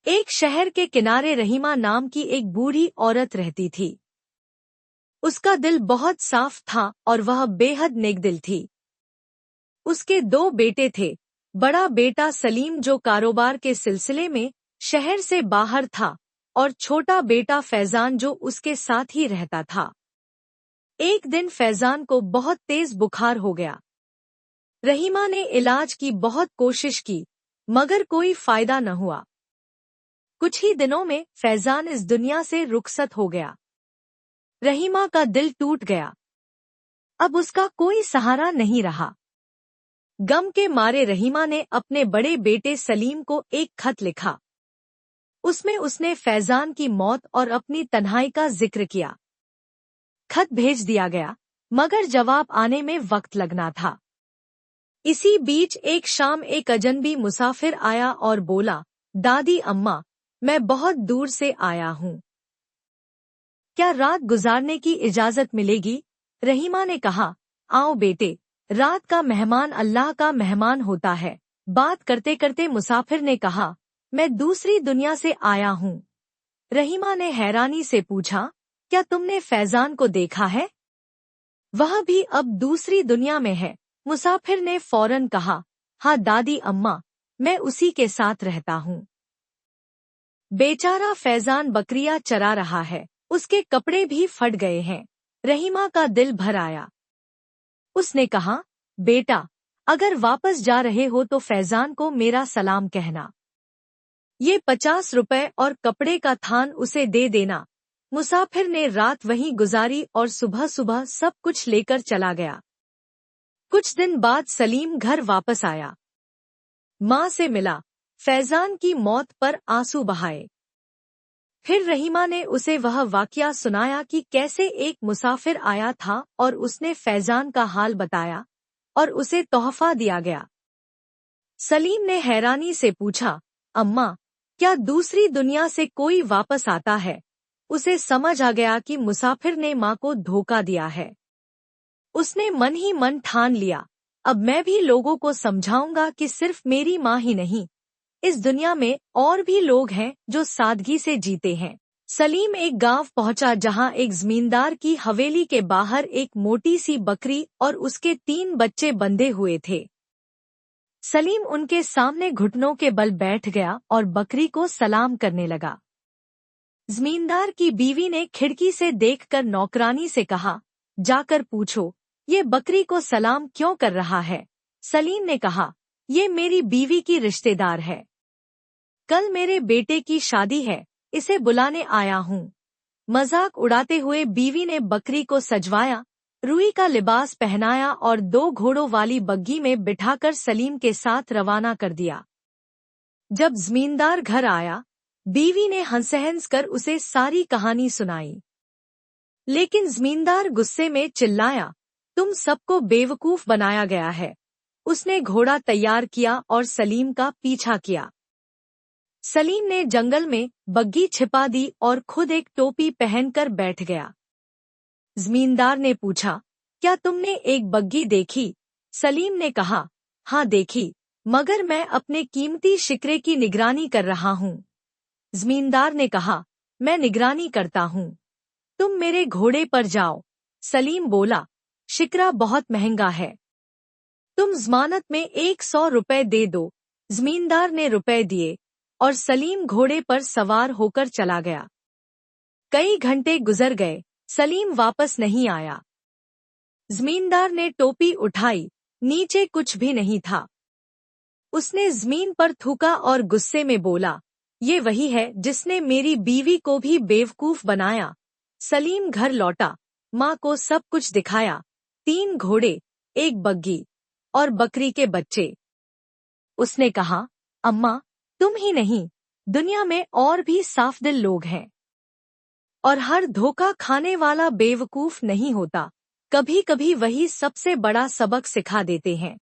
एक शहर के किनारे रहीमा नाम की एक बूढ़ी औरत रहती थी। उसका दिल बहुत साफ था और वह बेहद नेकदिल थी। उसके 2 बेटे थे। बड़ा बेटा सलीम जो कारोबार के सिलसिले में शहर से बाहर था और छोटा बेटा फैजान जो उसके साथ ही रहता था। एक दिन फैजान को बहुत तेज बुखार हो गया। रहीमा ने इलाज की बहुत कोशिश की मगर कोई फायदा न हुआ। कुछ ही दिनों में फैजान इस दुनिया से रुखसत हो गया। रहीमा का दिल टूट गया। अब उसका कोई सहारा नहीं रहा। गम के मारे रहीमा ने अपने बड़े बेटे सलीम को एक खत लिखा। उसमें उसने फैजान की मौत और अपनी तन्हाई का जिक्र किया। खत भेज दिया गया मगर जवाब आने में वक्त लगना था। इसी बीच एक शाम एक अजनबी मुसाफिर आया और बोला, दादी अम्मा, मैं बहुत दूर से आया हूँ। क्या रात गुजारने की इजाजत मिलेगी? रहीमा ने कहा, आओ बेटे, रात का मेहमान अल्लाह का मेहमान होता है। बात करते करते मुसाफिर ने कहा, मैं दूसरी दुनिया से आया हूँ। रहीमा ने हैरानी से पूछा, क्या तुमने फैजान को देखा है? वह भी अब दूसरी दुनिया में है। मुसाफिर ने फौरन कहा, हाँ दादी अम्मा, मैं उसी के साथ रहता हूँ। बेचारा फैजान बकरियां चरा रहा है, उसके कपड़े भी फट गए हैं। रहीमा का दिल भर आया। उसने कहा, बेटा, अगर वापस जा रहे हो तो फैजान को मेरा सलाम कहना। ये 50 रुपए और कपड़े का थान उसे दे देना। मुसाफिर ने रात वहीं गुजारी और सुबह सुबह सब कुछ लेकर चला गया। कुछ दिन बाद सलीम घर वापस आया। माँ से मिला, फैजान की मौत पर आंसू बहाए। फिर रहीमा ने उसे वह वाकया सुनाया कि कैसे एक मुसाफिर आया था और उसने फैजान का हाल बताया और उसे तोहफा दिया गया। सलीम ने हैरानी से पूछा, अम्मा, क्या दूसरी दुनिया से कोई वापस आता है? उसे समझ आ गया कि मुसाफिर ने माँ को धोखा दिया है। उसने मन ही मन ठान लिया, अब मैं भी लोगों को समझाऊंगा कि सिर्फ मेरी माँ ही नहीं, इस दुनिया में और भी लोग हैं जो सादगी से जीते हैं। सलीम एक गांव पहुंचा जहां एक जमींदार की हवेली के बाहर एक मोटी सी बकरी और उसके 3 बच्चे बंधे हुए थे। सलीम उनके सामने घुटनों के बल बैठ गया और बकरी को सलाम करने लगा। जमींदार की बीवी ने खिड़की से देखकर नौकरानी से कहा, जाकर पूछो, ये बकरी को सलाम क्यों कर रहा है? सलीम ने कहा, ये मेरी बीवी की रिश्तेदार है। कल मेरे बेटे की शादी है, इसे बुलाने आया हूँ। मजाक उड़ाते हुए बीवी ने बकरी को सजवाया, रुई का लिबास पहनाया और 2 घोड़ों वाली बग्गी में बिठाकर सलीम के साथ रवाना कर दिया। जब जमींदार घर आया, बीवी ने हंस कर उसे सारी कहानी सुनाई। लेकिन जमींदार गुस्से में चिल्लाया, तुम सबको बेवकूफ बनाया गया है। उसने घोड़ा तैयार किया और सलीम का पीछा किया। सलीम ने जंगल में बग्गी छिपा दी और खुद एक टोपी पहनकर बैठ गया। जमींदार ने पूछा, क्या तुमने एक बग्गी देखी? सलीम ने कहा, हाँ देखी, मगर मैं अपने कीमती शिकरे की निगरानी कर रहा हूँ। जमींदार ने कहा, मैं निगरानी करता हूँ, तुम मेरे घोड़े पर जाओ। सलीम बोला, शिकरा बहुत महंगा है, तुम जमानत में 100 रुपए दे दो। जमींदार ने रुपए दिए और सलीम घोड़े पर सवार होकर चला गया। कई घंटे गुजर गए, सलीम वापस नहीं आया। जमींदार ने टोपी उठाई, नीचे कुछ भी नहीं था। उसने जमीन पर थूका और गुस्से में बोला, ये वही है जिसने मेरी बीवी को भी बेवकूफ बनाया। सलीम घर लौटा, माँ को सब कुछ दिखाया, 3 घोड़े, 1 बग्गी और बकरी के बच्चे। उसने कहा, अम्मा, तुम ही नहीं, दुनिया में और भी साफदिल लोग हैं और हर धोखा खाने वाला बेवकूफ नहीं होता। कभी कभी वही सबसे बड़ा सबक सिखा देते हैं।